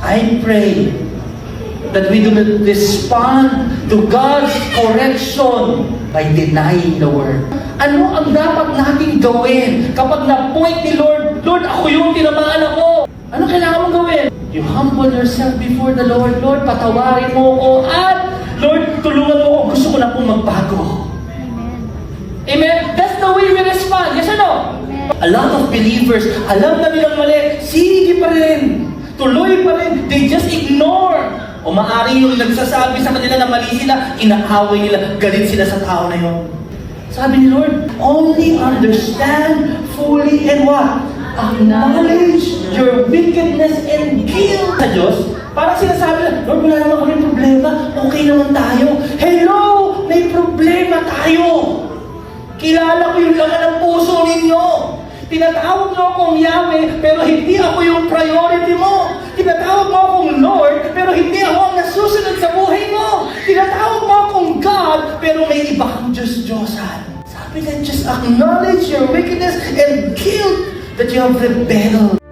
I pray that we do not respond to God's correction by denying the Word. Ano ang dapat natin gawin kapag na-point ni Lord, Lord, ako yung tinamaan ako? Ano kailangan mong gawin? You humble yourself before the Lord. Lord, patawarin mo ako at Lord, tulungan mo ako. Gusto ko na pong magbago. Amen? That's the way we respond. Yes or no? A lot of believers, alam na nilang mali, sige pa rin. Tuloy pa rin. They just ignore. O maaaring yung nagsasabi sa kanila na mali sila, inaaway nila, galit sila sa tao na yun. Sabi ni Lord, only understand fully and what? Acknowledge your wickedness and guilt. Sa Diyos, parang sinasabi na, Lord, wala naman kami problema, okay naman tayo. Hello! May problema tayo! Kilala ko yung laman ng puso ninyo. Tinatawag mo akong Yahweh, pero hindi ako yung priority mo. Tinatawag mo akong Lord, pero hindi ako ang nasusunod sa buhay mo. Tinatawag mo akong God, pero may iba kang Diyos-Diyosan. Sabi na, just acknowledge your wickedness and guilt that you have rebelled.